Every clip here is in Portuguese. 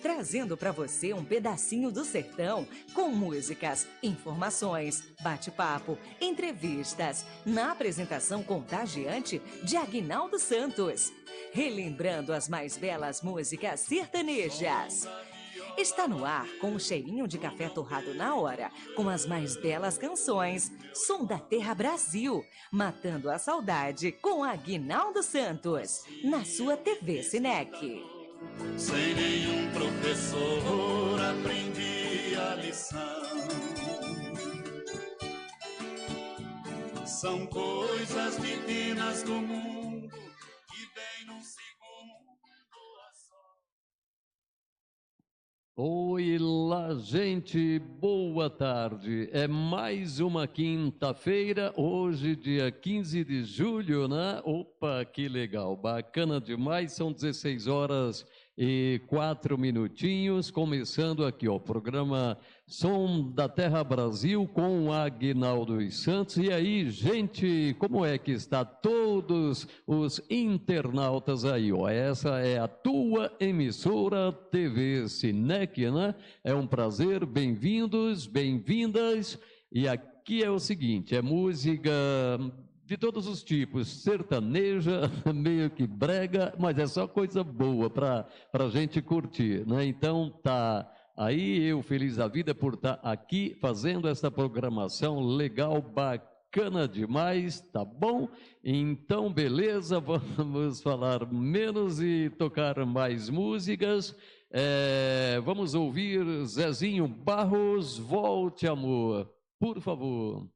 trazendo para você um pedacinho do sertão com músicas, informações, bate-papo, entrevistas, na apresentação contagiante de Aguinaldo Santos, relembrando as mais belas músicas sertanejas. Está no ar com um cheirinho de café torrado na hora, com as mais belas canções, Som da Terra Brasil, matando a saudade com Aguinaldo Santos, na sua TV Cinec. Sem nenhum professor aprendi a lição. São coisas divinas do mundo que vem num segundo a só. Oi lá, gente, boa tarde. É mais uma quinta-feira, hoje dia 15 de julho, né? Opa, que legal, bacana demais, são 16 horas e 4 minutinhos, começando aqui, ó, o programa Som da Terra Brasil com Aguinaldo Santos. E aí, gente, como é que está todos os internautas aí, ó? Essa é a tua emissora TV Cinec, né? É um prazer, bem-vindos, bem-vindas. E aqui é o seguinte, é música de todos os tipos, sertaneja, meio que brega, mas é só coisa boa para a gente curtir, né? Então tá aí, eu feliz da vida por estar aqui fazendo essa programação legal, bacana demais, tá bom? Então beleza, vamos falar menos e tocar mais músicas. Vamos ouvir Zezinho Barros, Volte Amor, por favor.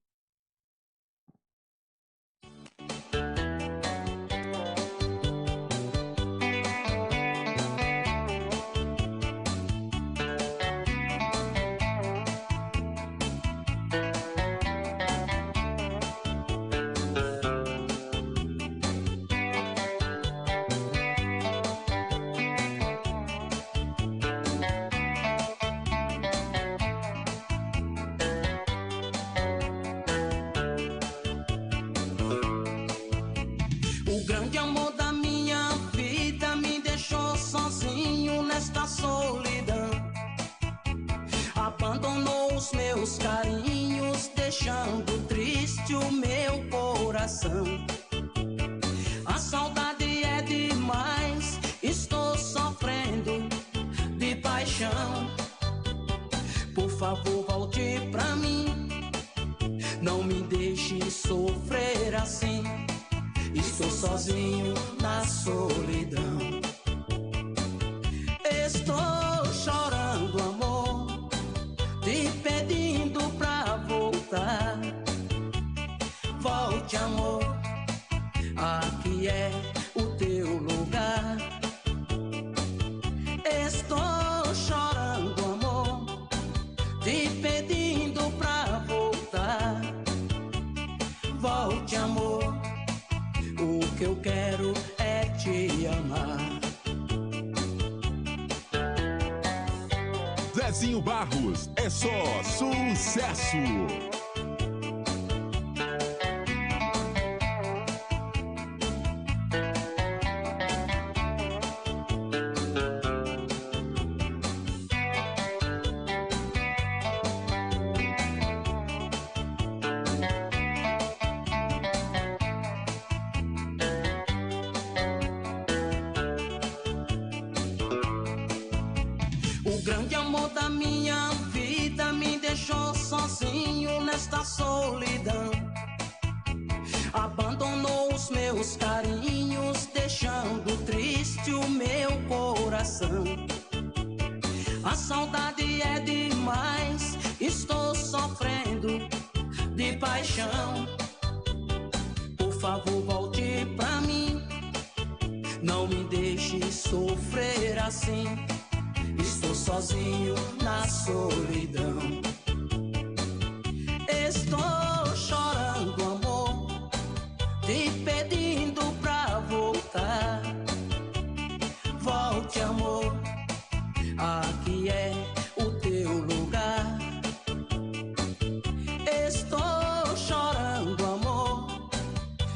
Carinhos, deixando triste o meu coração. A saudade é demais, estou sofrendo de paixão. Por favor, volte pra mim, não me deixe sofrer assim. Estou sozinho na solidão. Estou chorando, amor, te pedindo pra voltar. Volte, amor, aqui é o teu lugar. Estou chorando, amor, te pedindo pra voltar. Volte, amor, o que eu quero é te amar. Zezinho Barros, é só sucesso! Nesta solidão, abandonou os meus carinhos, deixando triste o meu coração. A saudade é demais, estou sofrendo de paixão. Por favor, volte pra mim, não me deixe sofrer assim. Estou sozinho na solidão. Estou chorando, amor, te pedindo pra voltar. Volte, amor, aqui é o teu lugar. Estou chorando, amor,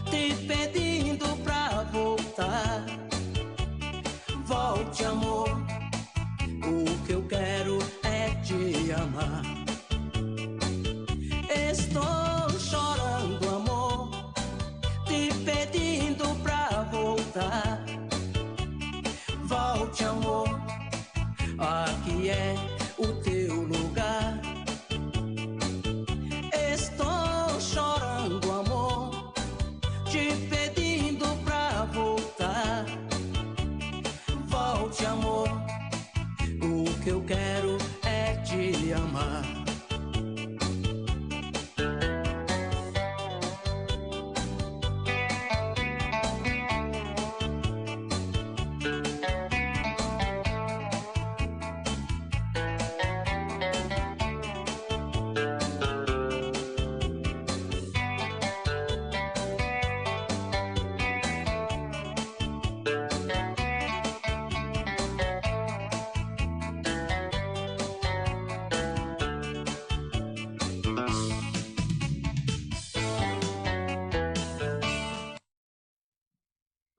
te pedindo pra voltar. Volte, amor, onde é o teu lugar. Estou chorando, amor, te pedindo pra voltar. Volte, amor, o que eu quero é te amar.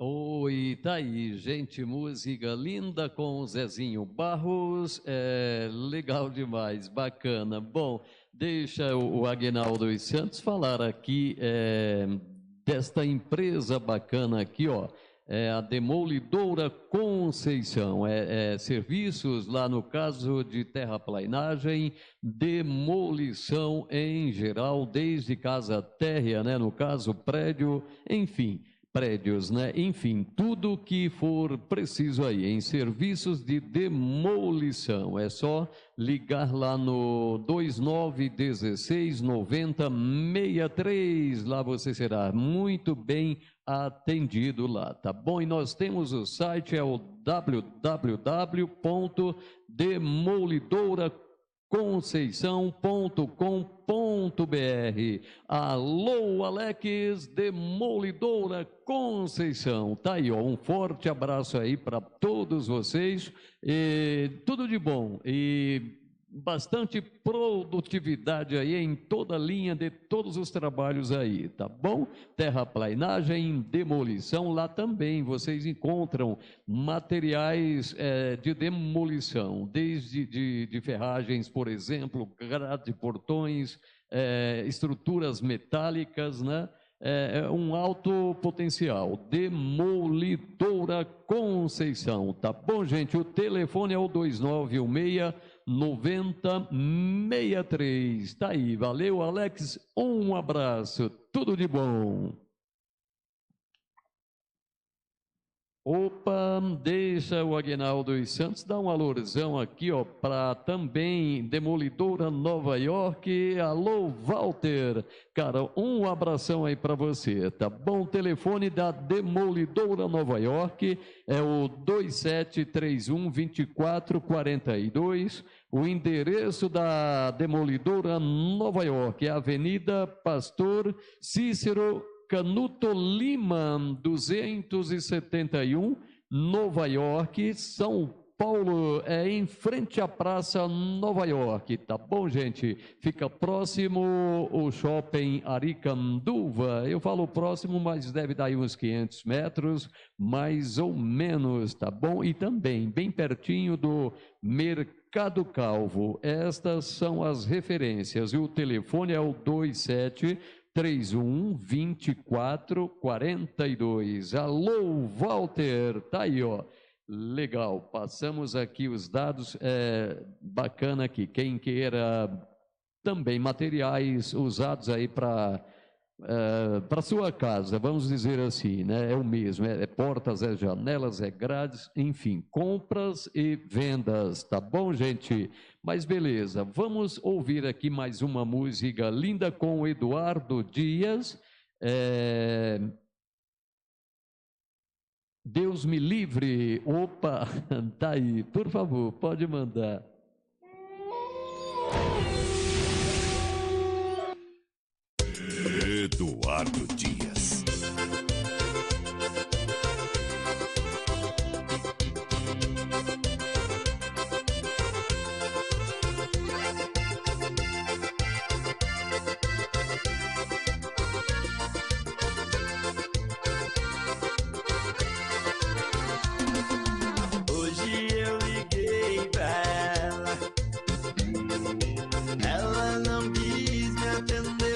Oi, tá aí, gente, música linda com o Zezinho Barros, legal demais, bacana. Bom, deixa o Aguinaldo dos Santos falar aqui desta empresa bacana aqui, ó, a Demolidora Conceição, serviços lá no caso de terraplanagem, demolição em geral, desde casa térrea, né, no caso prédio, enfim, prédios, né? Enfim, tudo que for preciso aí em serviços de demolição. É só ligar lá no 29169063. Lá você será muito bem atendido lá, tá bom? E nós temos o site, é o www.demolidoraconceição.com.br. Alô, Alex, Demolidora Conceição. Tá aí, ó, um forte abraço aí para todos vocês. Tudo de bom e bastante produtividade aí em toda a linha de todos os trabalhos aí, tá bom? Terraplanagem, demolição, lá também vocês encontram materiais de demolição, desde de ferragens, por exemplo, grade, portões, estruturas metálicas, né? Um alto potencial. Demolidora Conceição, tá bom, gente? O telefone é o 2916-9063. Tá aí, valeu, Alex, um abraço, tudo de bom. Opa, deixa o Aguinaldo dos Santos dar um alorzão aqui, ó, para também Demolidora Nova York. Alô, Walter, cara, um abração aí para você, tá bom? O telefone da Demolidora Nova York é o 2731-2442. O endereço da Demolidora Nova York é a Avenida Pastor Cícero Canuto Lima, 271, Nova York, São Paulo, em frente à Praça Nova York, tá bom, gente? Fica próximo o Shopping Aricanduva. Eu falo próximo, mas deve dar aí uns 500 metros, mais ou menos, tá bom? E também bem pertinho do Mercado Calvo. Estas são as referências. E o telefone é o 2731-2442. Alô, Walter, tá aí, ó. Legal, passamos aqui os dados, bacana aqui. Quem queira também materiais usados aí para sua casa, vamos dizer assim, né? É o mesmo, portas, janelas, grades, enfim, compras e vendas, tá bom, gente? Mas beleza, vamos ouvir aqui mais uma música linda com o Eduardo Dias. Deus me livre. Opa, tá aí, por favor, pode mandar. Eduardo Dias. Hoje eu liguei pra ela não quis me atender.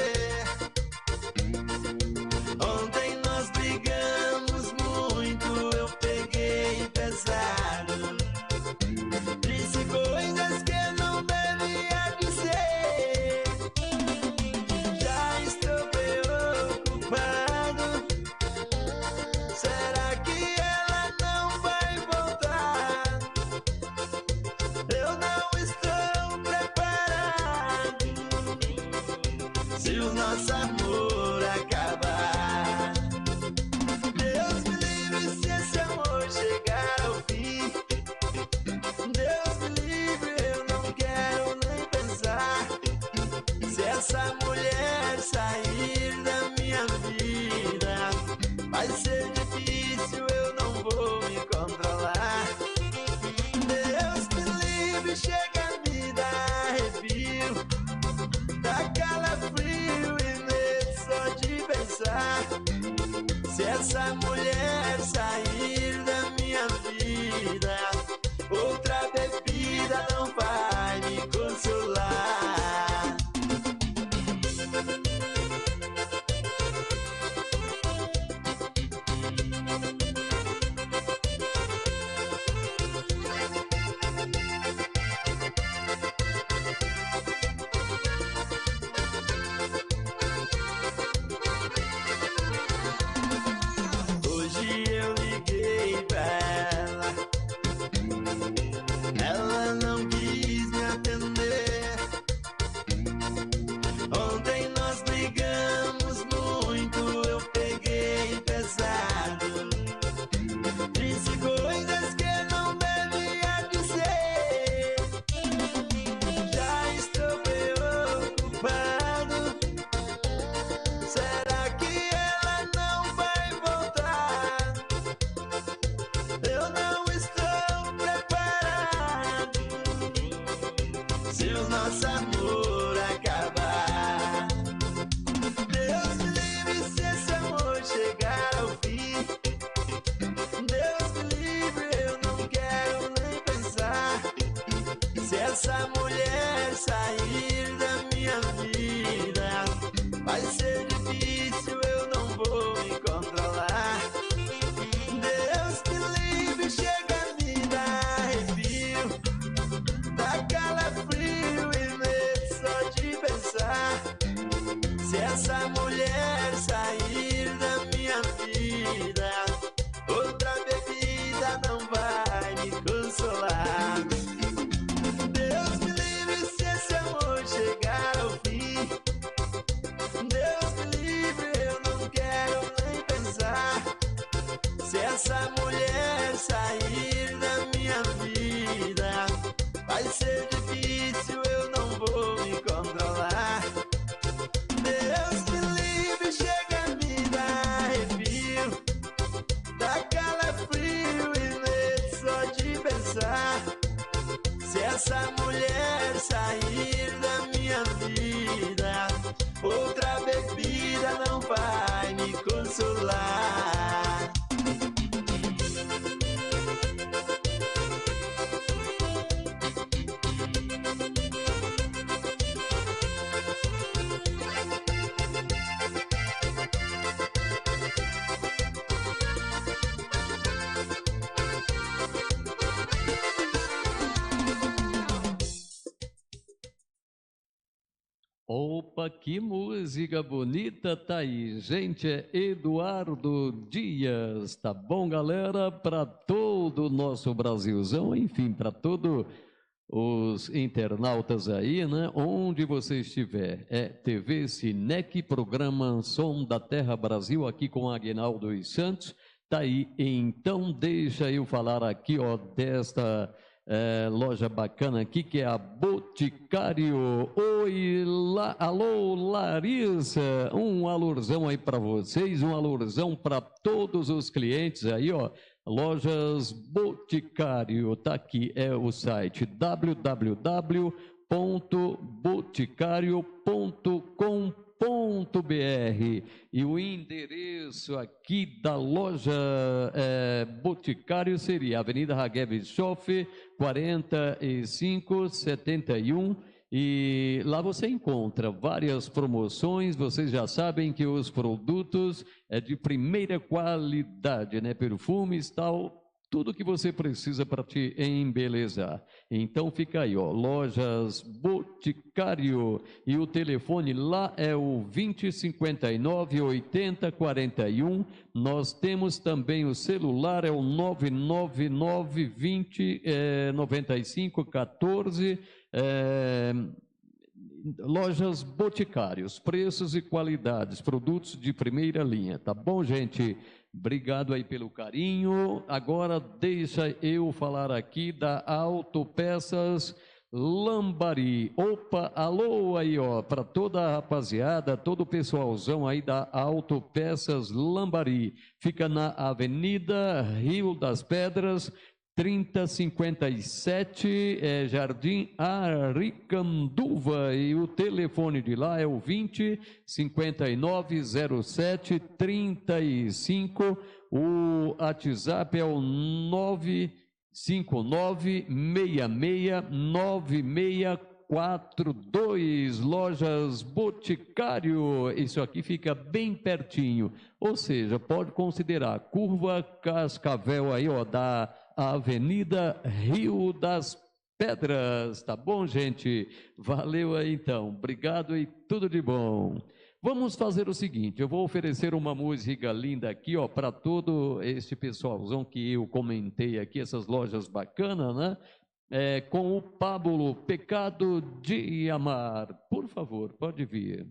essa mulher sair da minha vida, vai ser difícil, eu não vou me controlar. Deus me livre, chega a me dar arrepio, dá calafrio e medo só de pensar. Se essa mulher sair da minha vida, outra bebida não vai me consolar. Deus me livre se esse amor chegar ao fim. Deus me livre, eu não quero nem pensar. Se essa mulher sair da minha vida, vai ser difícil, eu não vou me controlar. Deus me livre, chega a me dar arrepio, dá calafrio e medo só de pensar. Se essa mulher sair da minha vida, outra bebida não vai me consolar. Opa, que música bonita tá aí, gente, é Eduardo Dias, tá bom, galera? Para todo o nosso Brasilzão, enfim, para todos os internautas aí, né? Onde você estiver, é TV Sinec, programa Som da Terra Brasil, aqui com Aguinaldo dos Santos, tá aí. Então, deixa eu falar aqui, ó, desta loja bacana aqui, que é a Boticário. Oi, alô, Larissa, um alurzão aí para vocês, um alurzão para todos os clientes aí, ó. Lojas Boticário, tá aqui, é o site www.boticario.com.br e o endereço aqui da loja Boticário seria Avenida Raguel Bischoff, 4571, e lá você encontra várias promoções. Vocês já sabem que os produtos é de primeira qualidade, né? Perfumes, tal, tudo que você precisa para te embelezar. Então fica aí, ó, Lojas Boticário, e o telefone lá é o 2059-8041. Nós temos também o celular, é o 999-20-9514. Lojas Boticários, preços e qualidades, produtos de primeira linha, tá bom, gente? Obrigado aí pelo carinho. Agora deixa eu falar aqui da Autopeças Lambari. Opa, alô aí, ó, para toda a rapaziada, todo o pessoalzão aí da Autopeças Lambari. Fica na Avenida Rio das Pedras, 3057, Jardim Aricanduva, e o telefone de lá é o 20-5907-35, o WhatsApp é o 959-669642, Lojas Boticário, isso aqui fica bem pertinho, ou seja, pode considerar Curva Cascavel aí, ó, da Avenida Rio das Pedras, tá bom, gente? Valeu aí então, obrigado e tudo de bom. Vamos fazer o seguinte, eu vou oferecer uma música linda aqui, ó, para todo esse pessoalzão que eu comentei aqui, essas lojas bacanas, né? Com o Pablo, Pecado de Amar. Por favor, pode vir.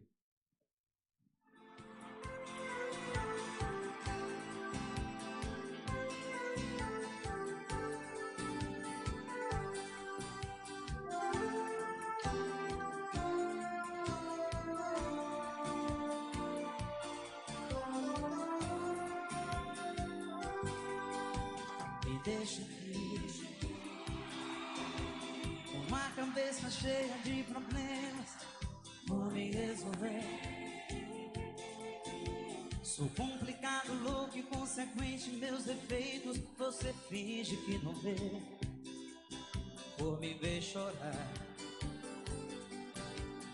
Deixa aqui uma cabeça cheia de problemas, vou me resolver. Sou complicado, louco e consequente, meus defeitos você finge que não vê. por me ver chorar,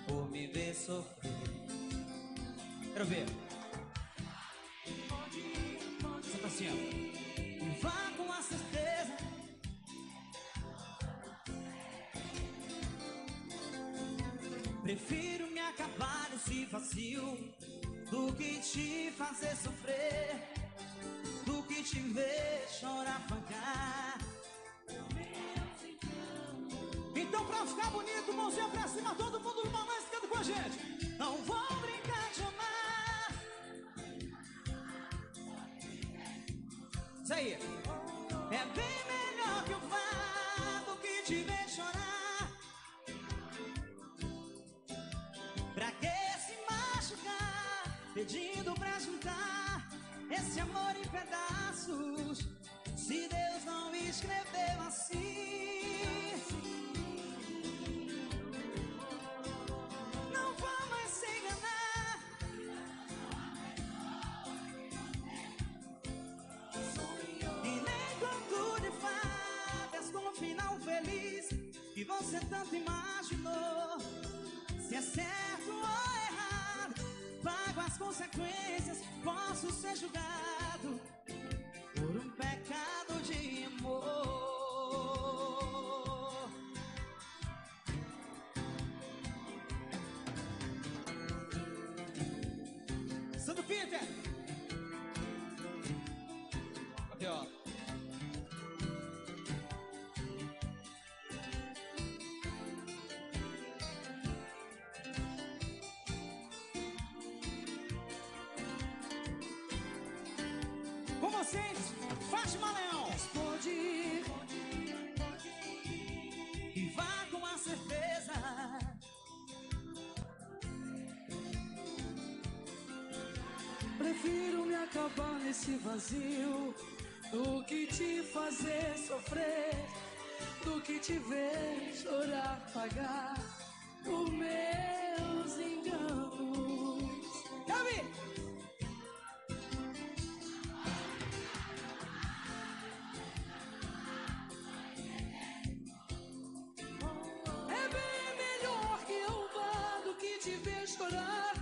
por me ver sofrer. Quero ver. Você tá assim, ó. E vá com a certeza prefiro me acabar nesse vazio do que te fazer sofrer, do que te ver chorar, apagar. Então pra ficar bonito, mãozinha pra cima, todo mundo no balanço, canta com a gente. Não vou brincar de amar. Isso aí. É bem melhor que eu vá do que te ver chorar. Pra que se machucar, pedindo pra juntar esse amor em pedaços, se Deus não escreveu assim? Não vou mais se enganar. E nem conto de fadas com um final feliz que você tanto imaginou. Se é certo ou errado, pago as consequências, posso ser julgado por um pecado de amor. Santo Peter! Aqui, ó. Com vocês, Fátima Leão. Responde e vá com a certeza prefiro me acabar nesse vazio do que te fazer sofrer, do que te ver chorar, pagar os meus enganos. Davi! É bem melhor que eu vá do que te ver chorar.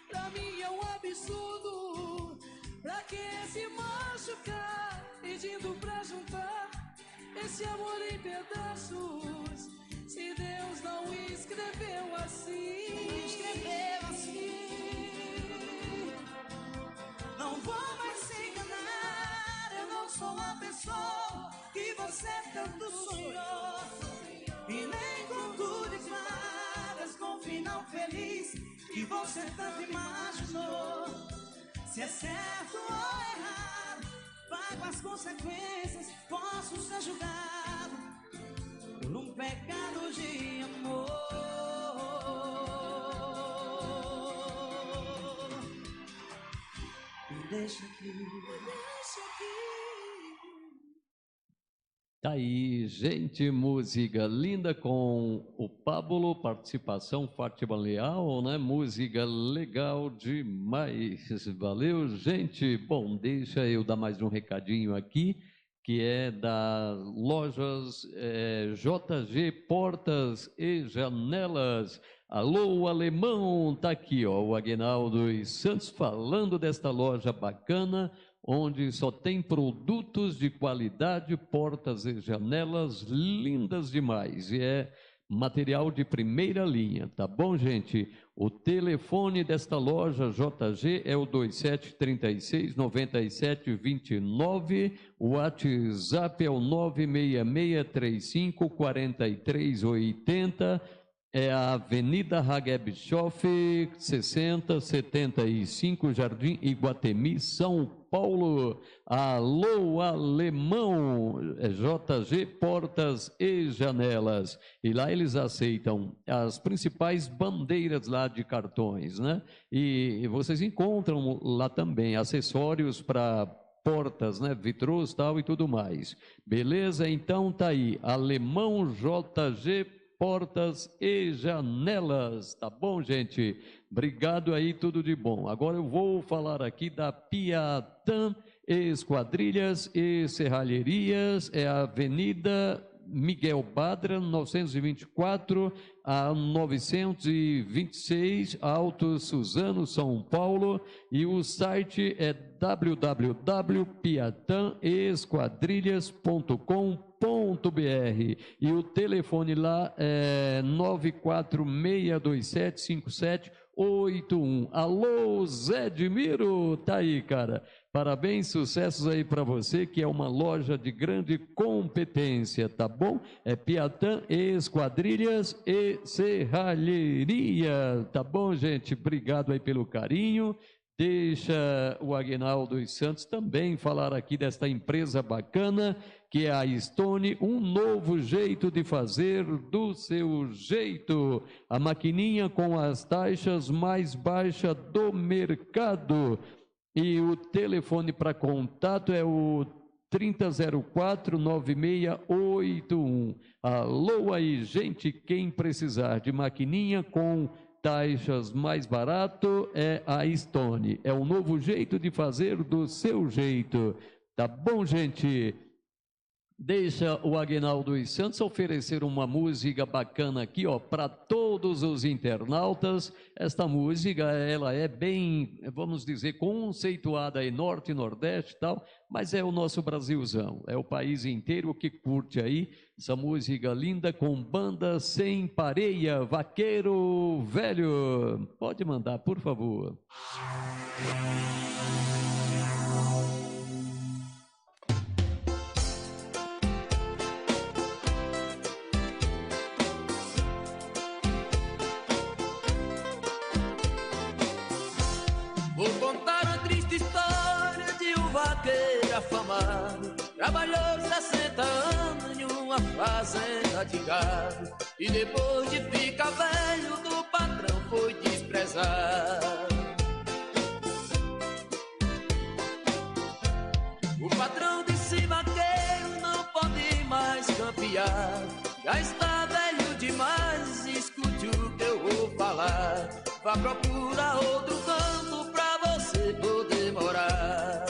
Pra mim é um absurdo. Pra que se machucar, pedindo pra juntar esse amor em pedaços, se Deus não escreveu assim? Escreveu assim. Não vou mais se enganar. Eu não sou a pessoa que você tanto sonhou. E nem conto de fadas com final feliz que você tanto imaginou. Se é certo ou errado, pago as consequências, posso ser julgado por um pecado de amor. Me deixa aqui, me deixa aqui. Tá aí, gente, música linda com o Pablo, participação Fátima Leal, né? Música legal demais. Valeu, gente. Bom, deixa eu dar mais um recadinho aqui, que é das lojas JG Portas e Janelas. Alô, alemão, tá aqui, ó, o Aguinaldo dos Santos falando desta loja bacana, onde só tem produtos de qualidade, portas e janelas lindas demais. E é material de primeira linha, tá bom, gente? O telefone desta loja JG é o 2736-9729, o WhatsApp é o 966354380, é a Avenida Hage Bischoff, 6075, Jardim Iguatemi, São Paulo. Alô, alemão, JG Portas e Janelas. E lá eles aceitam as principais bandeiras lá de cartões, né? E vocês encontram lá também acessórios para portas, né? Vitrôs, tal e tudo mais. Beleza? Então tá aí, alemão JG Portas e Janelas, tá bom, gente? Obrigado aí, tudo de bom. Agora eu vou falar aqui da Piatã Esquadrilhas e Serralherias, é a Avenida Miguel Badra, 924 a 926, Alto Suzano, São Paulo, e o site é www.piatanesquadrilhas.com.br e o telefone lá é 946275781. Alô, Zé Edmiro, tá aí, cara. Parabéns, sucessos aí para você, que é uma loja de grande competência, tá bom? É Piatã Esquadrilhas e Serralheria, tá bom, gente? Obrigado aí pelo carinho. Deixa o Aguinaldo dos Santos também falar aqui desta empresa bacana, que é a Stone, um novo jeito de fazer do seu jeito. A maquininha com as taxas mais baixas do mercado. E o telefone para contato é o 3004-9681. Alô aí, gente, quem precisar de maquininha com taxas mais barato é a Stone. É um novo jeito de fazer do seu jeito. Tá bom, gente? Deixa o Aguinaldo dos Santos oferecer uma música bacana aqui, ó, para todos os internautas. Esta música, ela é bem, vamos dizer, conceituada em Norte e Nordeste e tal, mas é o nosso Brasilzão, é o país inteiro que curte aí essa música linda com banda sem pareia, Vaqueiro Velho. Pode mandar, por favor. Vou contar uma triste história de um vaqueiro afamado. Trabalhou 60 anos em uma fazenda de gado e depois de ficar velho do patrão foi desprezado. O patrão disse: vaqueiro não pode mais campear, já está velho demais, escute o que eu vou falar. Vá procurar outro campo pra você poder morar.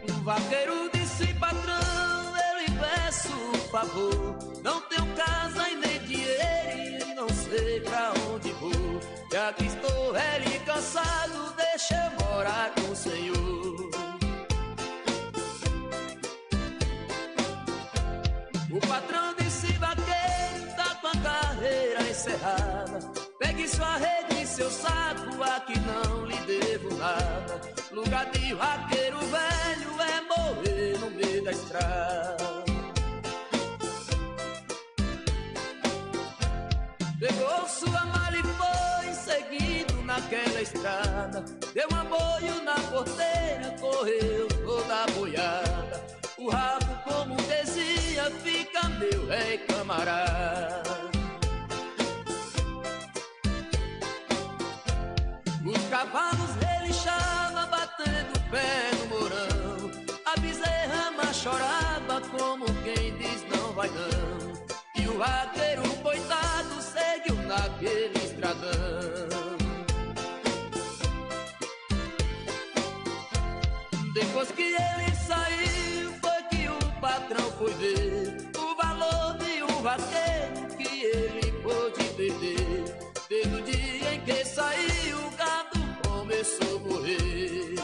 O vaqueiro disse: patrão, eu lhe peço um favor, não tenho casa e nem dinheiro e não sei pra onde vou. Já que estou velho e cansado, deixa eu morar com o senhor. O patrão disse: vaqueiro, tá com a carreira encerrada, pegue sua rede e seu saco, aqui não lhe devo nada. Lugar de vaqueiro velho é morrer no meio da estrada. Pegou sua mala e foi seguindo naquela estrada, deu um aboio na porteira, correu toda a boiada. O rabo, como dizia, fica meu rei camarada. Os cavalos relinchavam, batendo o pé no morão. A bezerra chorava como quem diz não vai não. E o vaqueiro coitado seguiu naquele estradão. Depois que ele saiu, foi que o patrão foi ver o valor de um vaqueiro que ele pôde perder. Desde o dia em que saiu, o gado começou a morrer.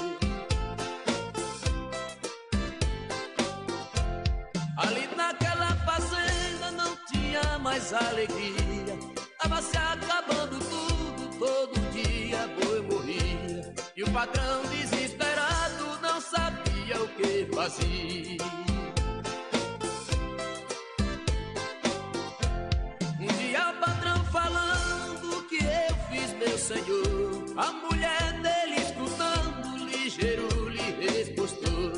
Ali naquela fazenda não tinha mais alegria, tava se acabando tudo, todo dia boi morria. E o patrão desesperado não sabia o que fazia. Um dia o patrão falando que eu fiz, meu senhor, a mulher dele escutando, ligeiro lhe respostou: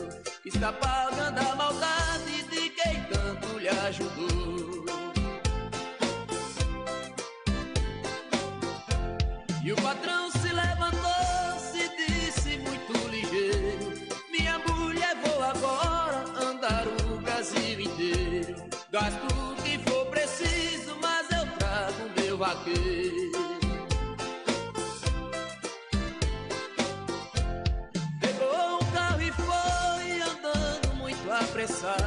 está pagando a maldade de quem tanto lhe ajudou. E o patrão se levantou, se disse muito ligeiro: minha mulher, vou agora andar o Brasil inteiro. Gasto o que for preciso, mas eu trago meu vaqueiro. Pegou um carro e foi andando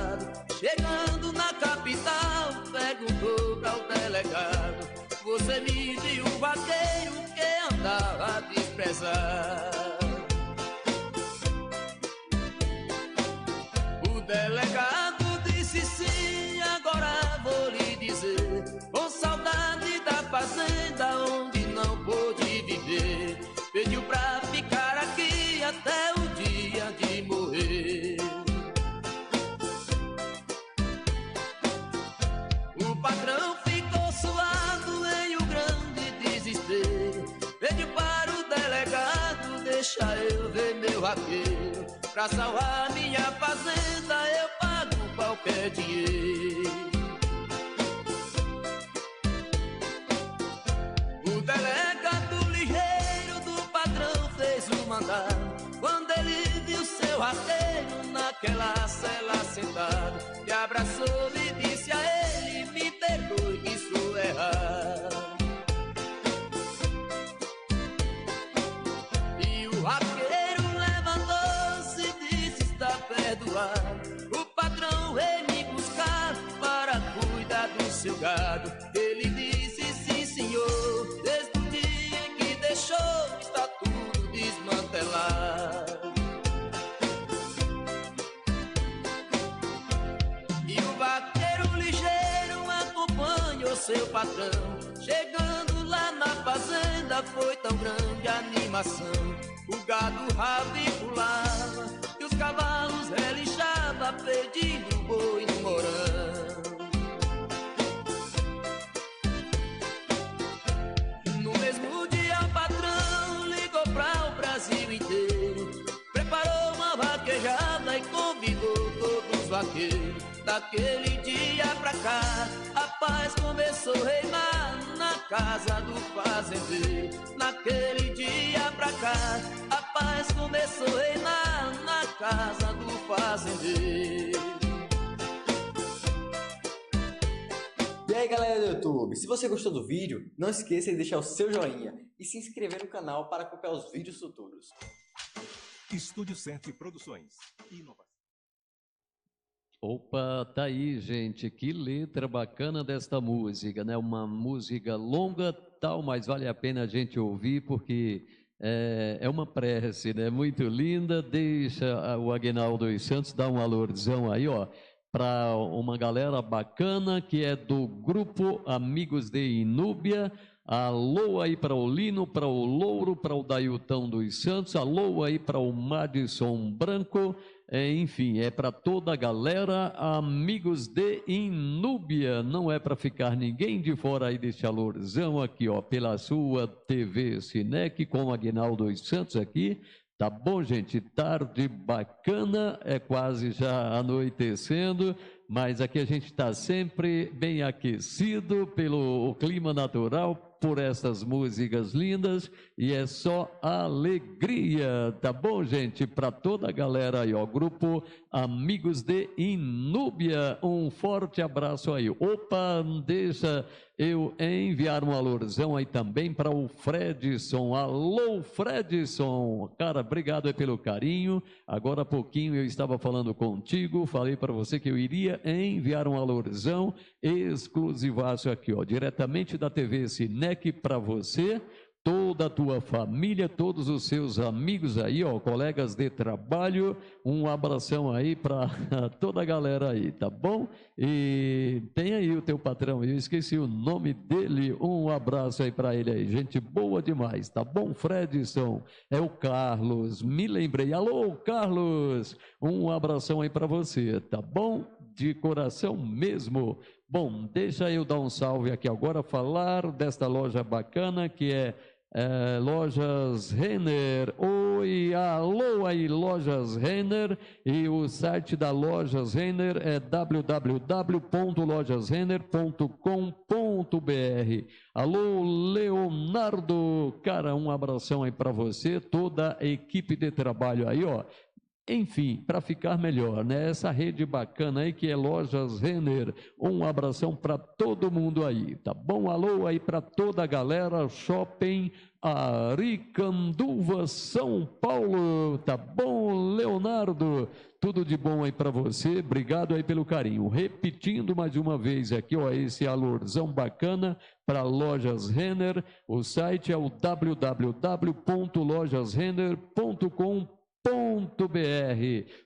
estado. Chegando na capital, perguntou para o delegado: você me viu o vaqueiro que andava desprezado? O delegado disse sim, agora vou lhe dizer, com saudade da fazenda onde não pôde viver, pediu pra ficar aqui até o dia de morrer. O patrão ficou suado em um grande desespero, pediu para o delegado: deixa eu ver meu vaqueiro, pra salvar minha fazenda eu pago qualquer dinheiro. O delegado ligeiro do patrão fez o mandado, quando ele viu seu vaqueiro naquela cela sentado, e abraçou e disse a ele: me perdoe que sou errado. E o vaqueiro levantou-se e disse: está perdoado. O patrão veio me buscar para cuidar do seu gado. Ele disse: sim senhor, desde o dia em que deixou está tudo desmantelado. E o vaqueiro ligeiro acompanhou seu patrão. Chegando lá na fazenda foi tão grande a animação, o gado rabo e pulava e os cavalos relinchavam pedindo boi no morão. No mesmo dia o patrão ligou para o Brasil inteiro, preparou uma vaquejada e convidou todos os vaqueiros. Daquele dia pra cá a paz começou a reinar na casa do fazendeiro. Naquele dia pra cá a paz começou a reinar na casa do fazendeiro. E aí galera do YouTube, se você gostou do vídeo, não esqueça de deixar o seu joinha e se inscrever no canal para acompanhar os vídeos futuros. Estúdio 7 Produções. Inovação. Opa, tá aí, gente, que letra bacana desta música, né? Uma música longa, tal, mas vale a pena a gente ouvir porque é uma prece, né? Muito linda. Deixa o Aguinaldo dos Santos dar um alurzão aí, ó, para uma galera bacana que é do grupo Amigos de Inúbia. Alô aí para o Lino, para o Louro, para o Dailton dos Santos, alô aí para o Madison Branco, enfim, é para toda a galera, Amigos de Inúbia, não é para ficar ninguém de fora aí desse alurzão aqui, ó, pela sua TV Cinec com o Aguinaldo dos Santos aqui. Tá bom, gente? Tarde bacana, é quase já anoitecendo, mas aqui a gente está sempre bem aquecido pelo clima natural, por essas músicas lindas, e é só alegria, tá bom, gente? Para toda a galera aí, ó, grupo Amigos de Inúbia, um forte abraço aí. Opa, deixa eu enviar um alurzão aí também para o Fredson. Alô, Fredson! Cara, obrigado aí pelo carinho. Agora há pouquinho eu estava falando contigo, falei para você que eu iria enviar um alurzão exclusivaço aqui, ó, diretamente da TV Cinec para você, toda a tua família, todos os seus amigos aí, ó, colegas de trabalho, um abração aí para toda a galera aí, tá bom? E tem aí o teu patrão, eu esqueci o nome dele, um abraço aí para ele aí, gente boa demais, tá bom, Fredson? É o Carlos, me lembrei, alô, Carlos, um abração aí para você, tá bom? De coração mesmo. Bom, deixa eu dar um salve aqui agora, falar desta loja bacana que é Lojas Renner. Oi, alô aí, Lojas Renner. E o site da Lojas Renner é www.lojasrenner.com.br. Alô, Leonardo, cara, um abração aí para você, toda a equipe de trabalho aí, ó. enfim, para ficar melhor, né? Essa rede bacana aí que é Lojas Renner. Um abração para todo mundo aí, tá bom? Alô aí para toda a galera, Shopping Aricanduva, São Paulo, tá bom, Leonardo? Tudo de bom aí para você, obrigado aí pelo carinho. Repetindo mais uma vez aqui, ó, esse alurzão bacana para Lojas Renner. O site é o www.lojasrenner.com.br.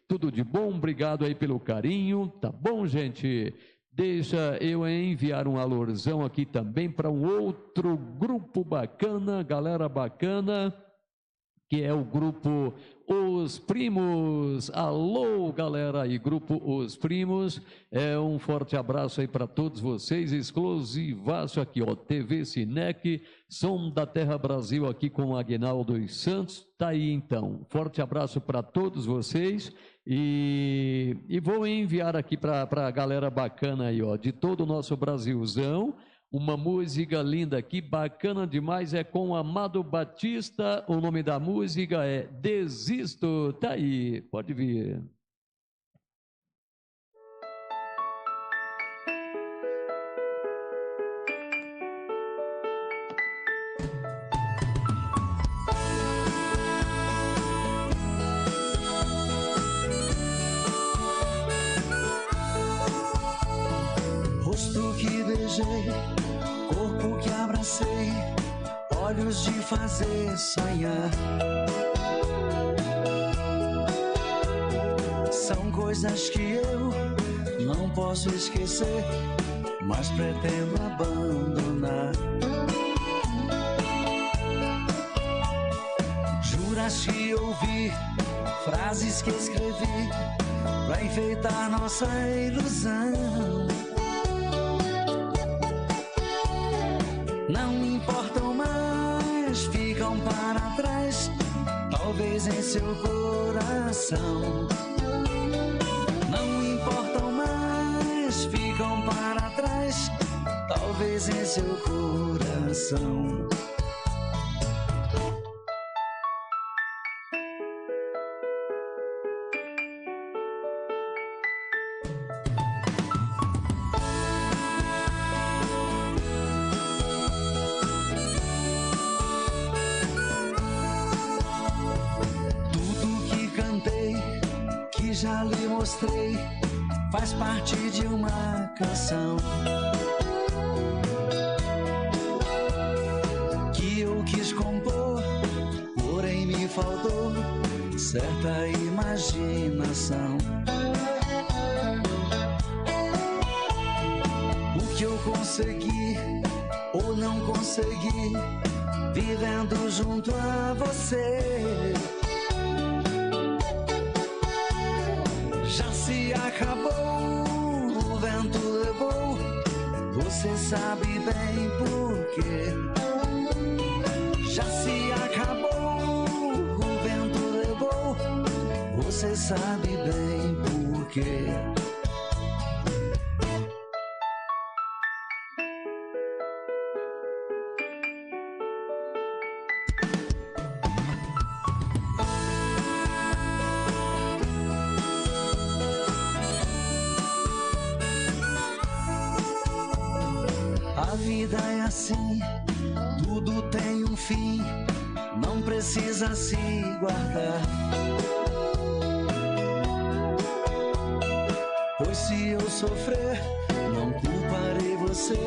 Tudo de bom, obrigado aí pelo carinho, tá bom, gente? Deixa eu enviar um alurzão aqui também para um outro grupo bacana, galera bacana, que é o grupo Os Primos. Alô, galera aí, grupo Os Primos. Um forte abraço aí para todos vocês, exclusivaço aqui, ó, TV Cinec, Som da Terra Brasil aqui com o Aguinaldo dos Santos. Tá aí então, forte abraço para todos vocês e vou enviar aqui para a galera bacana aí, ó, de todo o nosso Brasilzão. Uma música linda aqui, bacana demais, é com Amado Batista, o nome da música é Desisto, tá aí, pode vir. Rosto que beijei, corpo que abracei, olhos de fazer sonhar. São coisas que eu não posso esquecer, mas pretendo abandonar. Juraste ouvir frases que escrevi pra enfeitar nossa ilusão. Não importam mais, ficam para trás, talvez em seu coração. Não importam mais, ficam para trás, talvez em seu coração. Já lhe mostrei, faz parte de uma canção que eu quis compor, porém me faltou certa imaginação. O que eu consegui ou não consegui, vivendo junto a você, já se acabou, o vento levou, você sabe bem por quê. Já se acabou, o vento levou, você sabe bem por quê. A vida é assim, tudo tem um fim, não precisa se guardar. Pois se eu sofrer, não culparei você,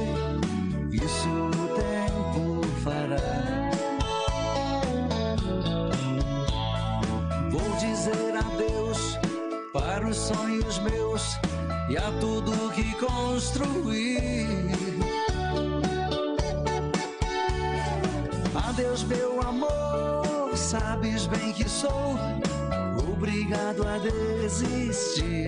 isso o tempo fará. Vou dizer adeus para os sonhos meus e a tudo que construí. Adeus, meu amor, sabes bem que sou obrigado a desistir.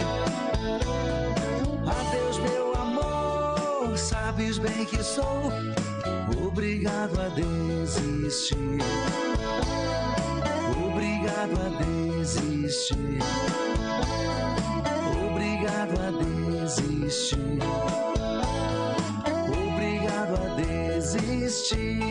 Adeus, meu amor, sabes bem que sou obrigado a desistir. Obrigado a desistir. Obrigado a desistir. Obrigado a desistir.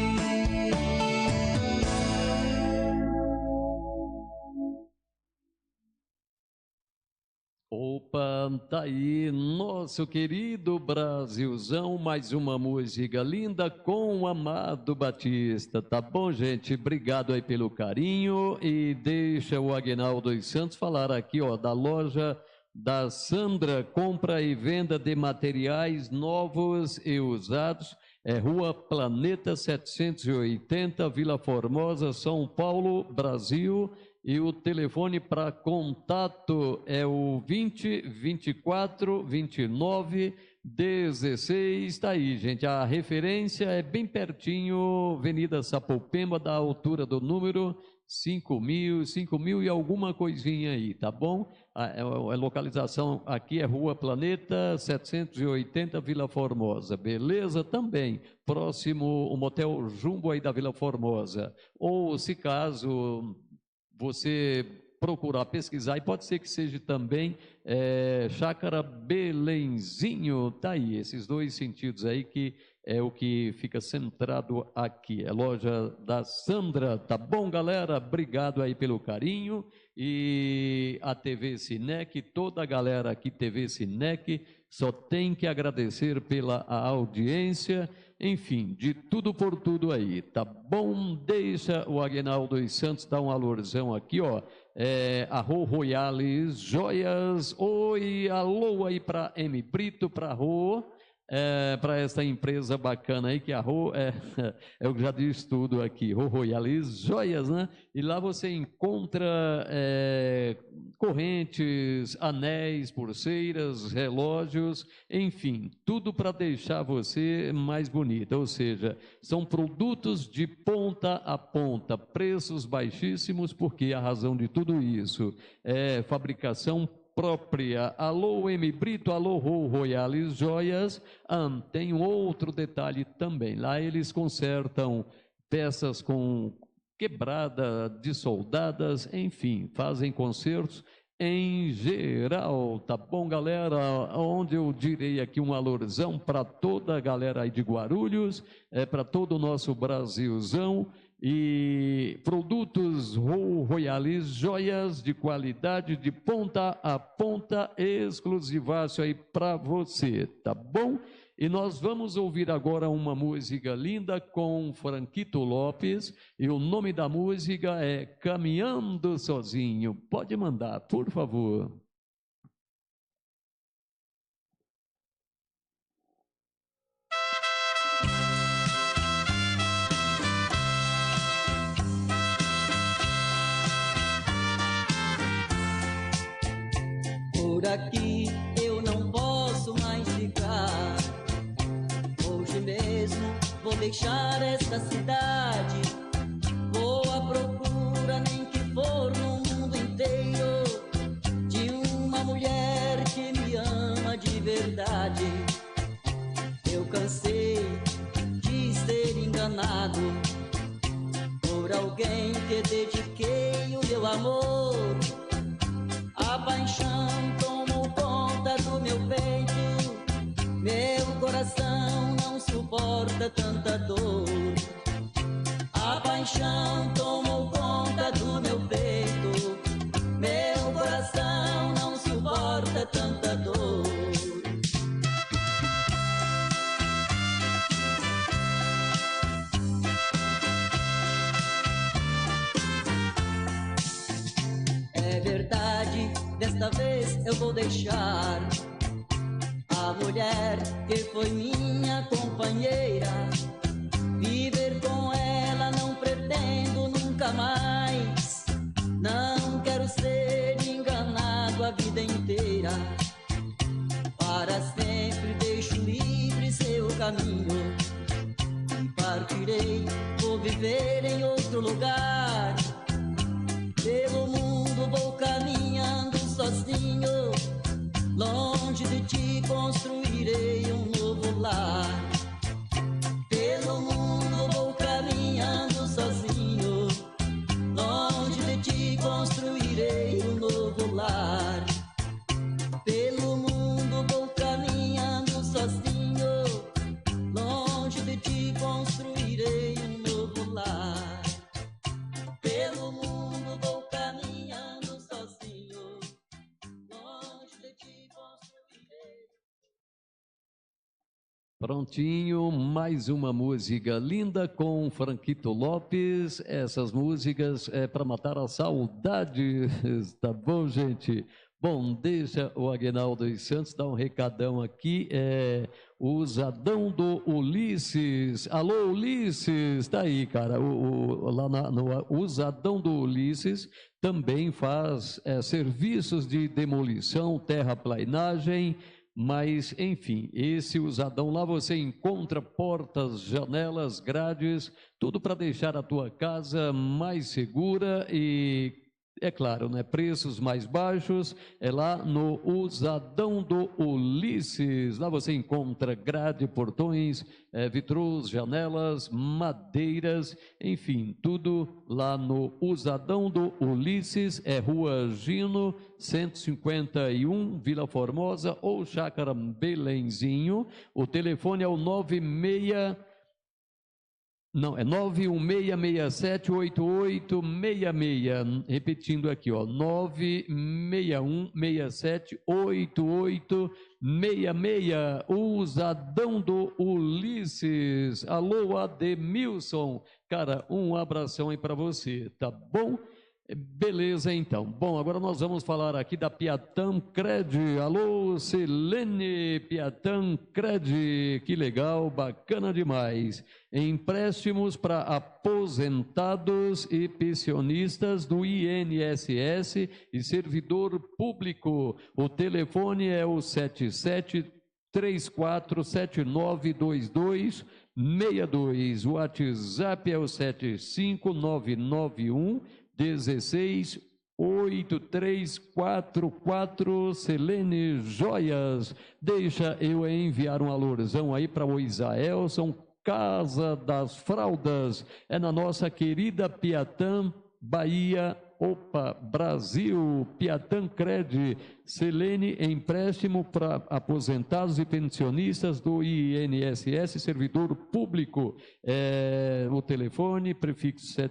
Opa, tá aí, nosso querido Brasilzão, mais uma música linda com o Amado Batista, tá bom, gente? Obrigado aí pelo carinho e deixa o Aguinaldo dos Santos falar aqui, ó, da loja da Sandra, compra e venda de materiais novos e usados, é Rua Planeta 780, Vila Formosa, São Paulo, Brasil. E o telefone para contato é o 20 24 29 16. Está aí, gente. A referência é bem pertinho, Avenida Sapopemba, da altura do número 5.000 e alguma coisinha aí, tá bom? A localização aqui é Rua Planeta 780, Vila Formosa. Beleza? Também próximo o Motel Jumbo aí da Vila Formosa. Ou se caso você procurar pesquisar, e pode ser que seja também Chácara Belenzinho, tá aí, esses dois sentidos aí que é o que fica centrado aqui, é a loja da Sandra, tá bom, galera? Obrigado aí pelo carinho, e a TV Cinec, toda a galera aqui, TV Cinec, só tem que agradecer pela audiência, enfim, de tudo por tudo aí, tá bom? Deixa o Aguinaldo dos Santos dar um alurzão aqui, ó, Arro Royales Joias, oi, alô aí para M. Brito, para Rô, para essa empresa bacana aí, que a Rô eu já disse tudo aqui, Rô Royales Joias, né? E lá você encontra correntes, anéis, pulseiras, relógios, enfim, tudo para deixar você mais bonita, ou seja, são produtos de ponta a ponta, preços baixíssimos, porque a razão de tudo isso é fabricação própria. Alô, M. Brito, alô, Royales Joias. Tem um outro detalhe também, lá eles consertam peças com quebrada, dessoldadas, enfim, fazem consertos em geral, tá bom, galera? Onde eu direi aqui um alurzão para toda a galera aí de Guarulhos, para todo o nosso Brasilzão, e produtos Royales, joias de qualidade, de ponta a ponta, exclusivaço aí para você, tá bom? E nós vamos ouvir agora uma música linda com Franquito Lopes, e o nome da música é Caminhando Sozinho. Pode mandar, por favor. Por aqui eu não posso mais ficar. Hoje mesmo vou deixar esta cidade. Vou à procura, nem que for no mundo inteiro, de uma mulher que me ama de verdade. Eu cansei de ser enganado por alguém que dediquei o meu amor. A paixão tomou conta do meu peito, meu coração não suporta tanta dor. A paixão tomou conta do meu peito, meu coração não suporta tanta dor. É verdade, desta vez eu vou deixar a mulher que foi minha companheira. Viver com ela não pretendo nunca mais. Não quero ser enganado a vida inteira. Para sempre deixo livre seu caminho e partirei, vou viver em outro lugar. Pelo mundo vou caminhando sozinho, longe de ti construirei um novo lar. Pelo mundo vou caminhando sozinho, longe de ti construirei um novo lar. Pelo mundo vou caminhando sozinho, longe de ti construirei um novo lar. Pelo mundo vou caminhando sozinho, longe de ti. Prontinho, mais uma música linda com Franquito Lopes. Essas músicas é para matar a saudade, tá bom, gente? Bom, deixa o Aguinaldo dos Santos dar um recadão aqui. O Usadão do Ulisses. Alô, Ulisses, tá aí, cara. Lá no Usadão do Ulisses também faz serviços de demolição, terraplanagem. Mas, enfim, esse Usadão lá você encontra portas, janelas, grades, tudo para deixar a tua casa mais segura e, é claro, né, preços mais baixos. É lá no Usadão do Ulisses. Lá você encontra grade, portões, vitrôs, janelas, madeiras, enfim, tudo lá no Usadão do Ulisses. É Rua Gino 151, Vila Formosa ou Chácara Belenzinho. O telefone é o 916678866. Repetindo aqui, ó, 961678866. Usadão do Ulisses. Alô, Ademilson. Cara, um abração aí para você, tá bom? Beleza, então. Bom, agora nós vamos falar aqui da Piatã Cred. Alô, Selene, Piatã Cred. Que legal, bacana demais. Empréstimos para aposentados e pensionistas do INSS e servidor público. O telefone é o 7734792262. O WhatsApp é o 75991 168344. Selene Joias. Deixa eu enviar um alurzão aí para o Isaelson, Casa das Fraldas. É na nossa querida Piatã, Bahia. Opa, Brasil. Piatã Cred. Selene, empréstimo para aposentados e pensionistas do INSS, servidor público. O telefone, prefixo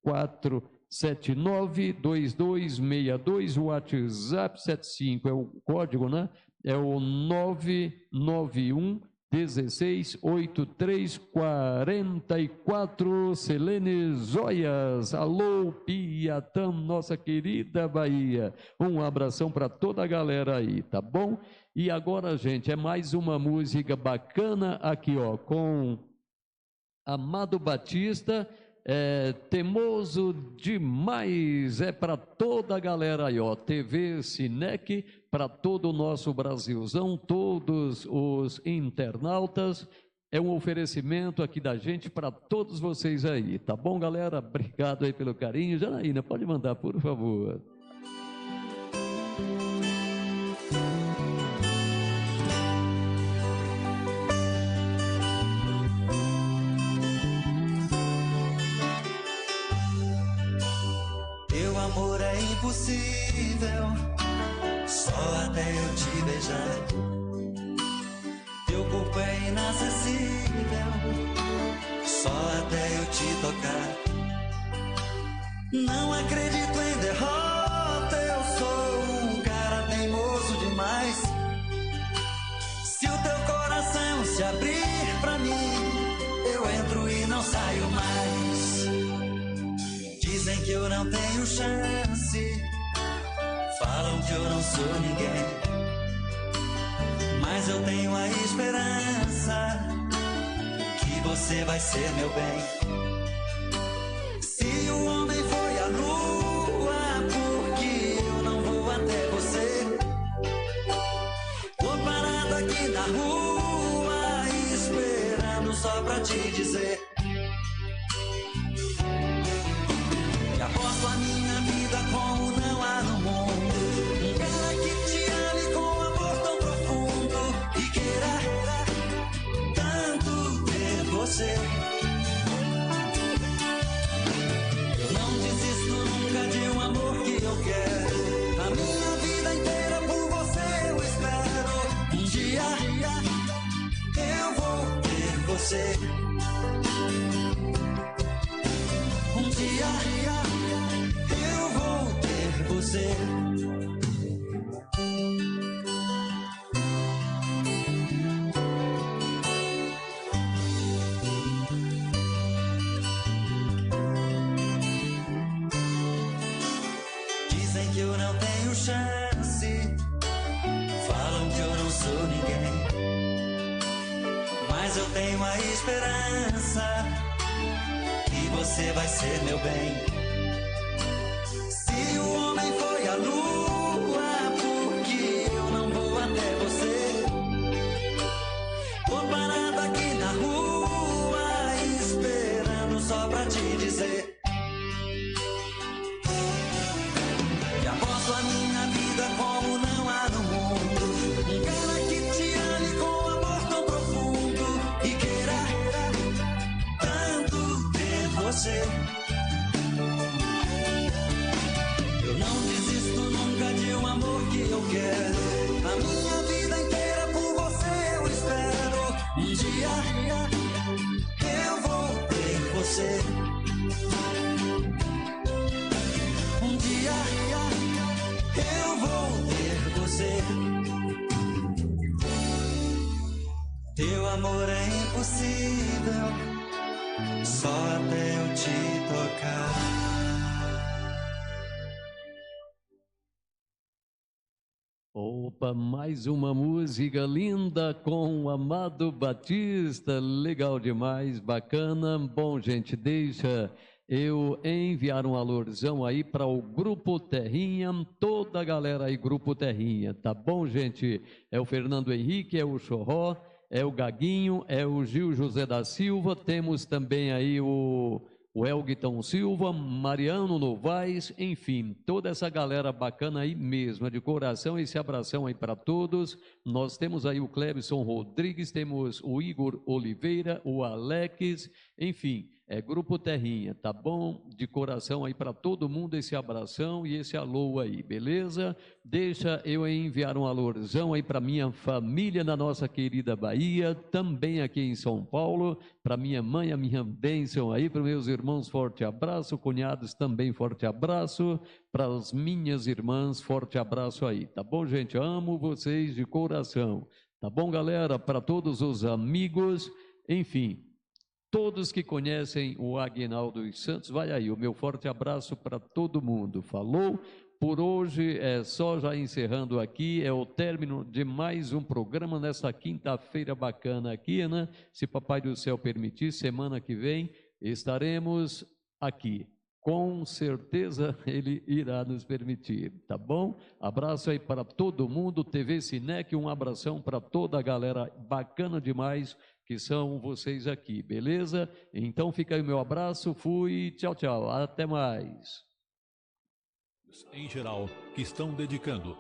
77347792262, o WhatsApp 75, é o código, né? É o 991 168344. Selene Joias. Alô, Piatã, nossa querida Bahia. Um abração para toda a galera aí, tá bom? E agora, gente, é mais uma música bacana aqui, ó, com Amado Batista. Teimoso demais, é para toda a galera aí, ó, TV Cinec, para todo o nosso Brasilzão, todos os internautas. É um oferecimento aqui da gente para todos vocês aí, tá bom, galera? Obrigado aí pelo carinho. Janaína, pode mandar, por favor. Amor é impossível, só até eu te beijar. Teu corpo é inacessível, só até eu te tocar. Não acredito em derrota, eu sou um cara teimoso demais. Se o teu coração se abrir pra mim, eu entro e não saio mais. Dizem que eu não tenho chance, falam que eu não sou ninguém, mas eu tenho a esperança que você vai ser meu bem. Se o homem foi à lua, porque eu não vou até você? Tô parado aqui na rua, esperando só pra te dizer. Aposto a minha vida como não há no mundo um cara que te ame com amor tão profundo e queira tanto ter você. Eu não desisto nunca de um amor que eu quero. A minha vida inteira por você eu espero. Um dia eu vou ter você. Um dia eu vou ter você. Mas eu tenho a esperança que você vai ser meu bem. Se o homem foi à lua, por que eu não vou até você? Tô parado aqui na rua, esperando só pra te dizer que aposto a minha vida como não há no mundo um cara que te ame com amor tão profundo e queira tanto ter você. Eu não desisto nunca de um amor que eu quero. A minha vida inteira por você eu espero. Um dia eu vou ter você. Um dia eu vou ter você. Teu amor é impossível, só até eu te tocar. Opa, mais uma música linda com o Amado Batista, legal demais, bacana. Bom, gente, deixa eu enviar um alurzão aí para o Grupo Terrinha, toda a galera aí, Grupo Terrinha, tá bom, gente? É o Fernando Henrique, é o Chorró, é o Gaguinho, é o Gil José da Silva, temos também aí o Elguiton Silva, Mariano Novaes, enfim, toda essa galera bacana aí mesmo, de coração, esse abração aí para todos. Nós temos aí o Clebson Rodrigues, temos o Igor Oliveira, o Alex, enfim, é Grupo Terrinha, tá bom? De coração aí para todo mundo esse abração e esse alô aí, beleza? Deixa eu enviar um alurzão aí para minha família na nossa querida Bahia, também aqui em São Paulo, para minha mãe, a minha bênção aí, para meus irmãos, forte abraço, cunhados também, forte abraço, para as minhas irmãs, forte abraço aí, tá bom, gente? Amo vocês de coração, tá bom, galera? Para todos os amigos, enfim, todos que conhecem o Aguinaldo dos Santos, vai aí, o meu forte abraço para todo mundo, falou? Por hoje é só, já encerrando aqui, é o término de mais um programa nessa quinta-feira bacana aqui, né? Se Papai do Céu permitir, semana que vem estaremos aqui. Com certeza ele irá nos permitir, tá bom? Abraço aí para todo mundo, TV Cinec, um abração para toda a galera bacana demais que são vocês aqui, beleza? Então fica aí o meu abraço, fui, tchau, tchau, até mais. Em geral, que estão dedicando